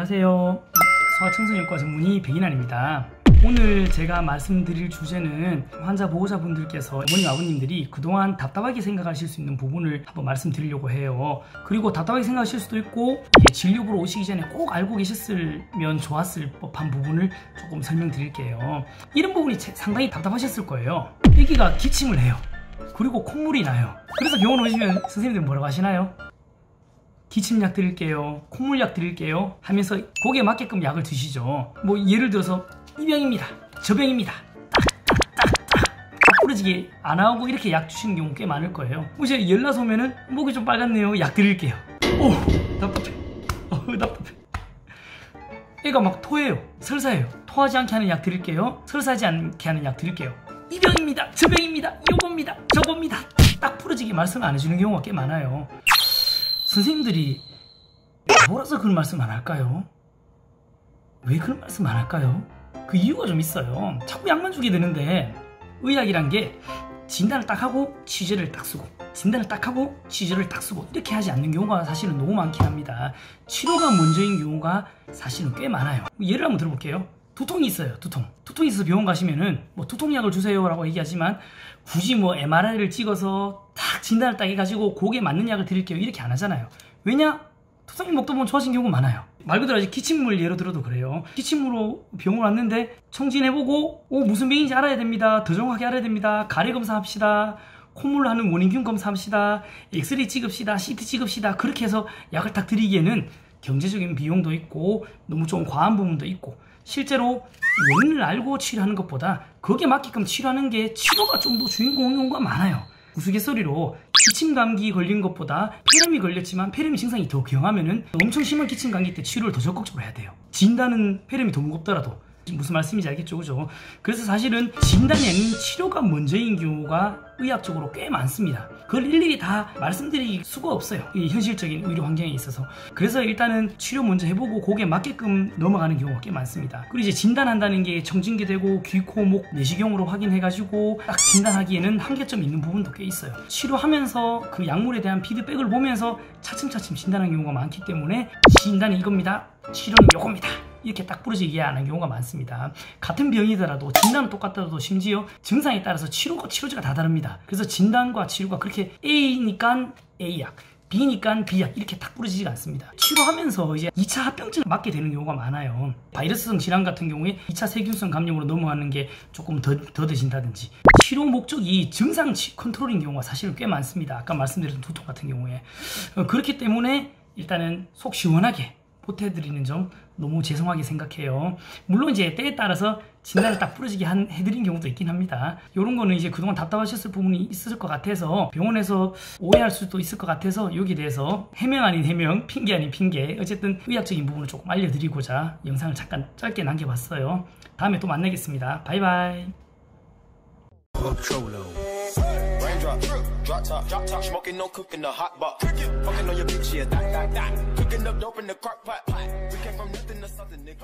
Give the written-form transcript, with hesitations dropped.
안녕하세요. 소아청소년과 전문의 백인환입니다. 오늘 제가 말씀드릴 주제는 환자 보호자분들께서 어머님 아버님들이 그동안 답답하게 생각하실 수 있는 부분을 한번 말씀드리려고 해요. 그리고 답답하게 생각하실 수도 있고 이게 진료보러 오시기 전에 꼭 알고 계셨으면 좋았을 법한 부분을 조금 설명드릴게요. 이런 부분이 상당히 답답하셨을 거예요. 아기가 기침을 해요. 그리고 콧물이 나요. 그래서 병원 오시면 선생님들 뭐라고 하시나요? 기침약 드릴게요, 콧물약 드릴게요 하면서 거기에 맞게끔 약을 드시죠. 뭐 예를 들어서 이 병입니다, 저 병입니다, 딱 부러지게 안 하고 이렇게 약 주시는 경우 꽤 많을 거예요. 이제 열나서 오면은 목이 좀 빨갛네요, 약 드릴게요. 오, 답답해. 답답해. 애가 막 토해요, 설사해요. 토하지 않게 하는 약 드릴게요, 설사하지 않게 하는 약 드릴게요. 이 병입니다, 저 병입니다, 요겁니다, 저겁니다. 딱 부러지게 말씀 안 해주는 경우가 꽤 많아요. 선생님들이 뭐라서 그런 말씀 안 할까요? 왜 그런 말씀 안 할까요? 그 이유가 좀 있어요. 자꾸 약만 주게 되는데 의학이란 게 진단을 딱 하고 치료를 딱 쓰고, 진단을 딱 하고 치료를 딱 쓰고 이렇게 하지 않는 경우가 사실은 너무 많긴 합니다. 치료가 먼저인 경우가 사실은 꽤 많아요. 예를 한번 들어볼게요. 두통이 있어요. 두통이 있어서 병원 가시면은 뭐 두통약을 주세요 라고 얘기하지만 굳이 뭐 MRI를 찍어서 딱 진단을 딱 해가지고 그게 맞는 약을 드릴게요 이렇게 안 하잖아요. 왜냐? 두통약 먹다 보면 좋아진 경우가 많아요. 말 그대로 아직 기침물 예로 들어도 그래요. 기침으로 병원 왔는데 청진해보고 무슨 병인지 알아야 됩니다, 더 정확하게 알아야 됩니다, 가래 검사합시다, 콧물로 하는 원인균 검사합시다, 엑스레이 찍읍시다, CT 찍읍시다, 그렇게 해서 약을 딱 드리기에는 경제적인 비용도 있고 너무 좀 과한 부분도 있고, 실제로 원인을 알고 치료하는 것보다 거기에 맞게끔 치료하는 게 치료가 좀 더 주인공인 경우가 많아요. 우스갯소리로 기침 감기 걸린 것보다 폐렴이 걸렸지만 폐렴이 증상이 더 경하면은 엄청 심한 기침 감기 때 치료를 더 적극적으로 해야 돼요. 진단은 폐렴이 더 무겁더라도. 무슨 말씀인지 알겠죠, 그죠? 그래서 사실은 진단이 아닌 치료가 먼저인 경우가 의학적으로 꽤 많습니다. 그걸 일일이 다 말씀드릴 수가 없어요, 이 현실적인 의료 환경에 있어서. 그래서 일단은 치료 먼저 해보고 거기에 맞게끔 넘어가는 경우가 꽤 많습니다. 그리고 이제 진단한다는 게 청진기되고 귀, 코, 목 내시경으로 확인해가지고 딱 진단하기에는 한계점이 있는 부분도 꽤 있어요. 치료하면서 그 약물에 대한 피드백을 보면서 차츰차츰 진단하는 경우가 많기 때문에 진단이 이겁니다, 치료는 요겁니다 이렇게 딱 부러지게 하는 경우가 많습니다. 같은 병이더라도 진단은 똑같더라도 심지어 증상에 따라서 치료제가 다 다릅니다. 그래서 진단과 치료가 그렇게 A니까 A약, B니까 B약 이렇게 딱 부러지지가 않습니다. 치료하면서 이제 2차 합병증을 맞게 되는 경우가 많아요. 바이러스성 질환 같은 경우에 2차 세균성 감염으로 넘어가는 게 조금 더뎌진다든지, 치료 목적이 증상 컨트롤인 경우가 사실은 꽤 많습니다. 아까 말씀드렸던 두통 같은 경우에. 그렇기 때문에 일단은 속 시원하게 보태드리는 점 너무 죄송하게 생각해요. 물론 이제 때에 따라서 진단을 딱 부러지게 해드린 경우도 있긴 합니다. 이런 거는 이제 그동안 답답하셨을 부분이 있을 것 같아서 병원에서 오해할 수도 있을 것 같아서 여기에 대해서 해명 아닌 해명, 핑계 아닌 핑계, 어쨌든 의학적인 부분을 조금 알려드리고자 영상을 잠깐 짧게 남겨봤어요. 다음에 또 만나겠습니다. 바이바이. Drop top, smoking, no cooking, the hot box. Fucking on your bitch, yeah, that. Cooking up dope in the crock pot. We came from nothing to something, nigga.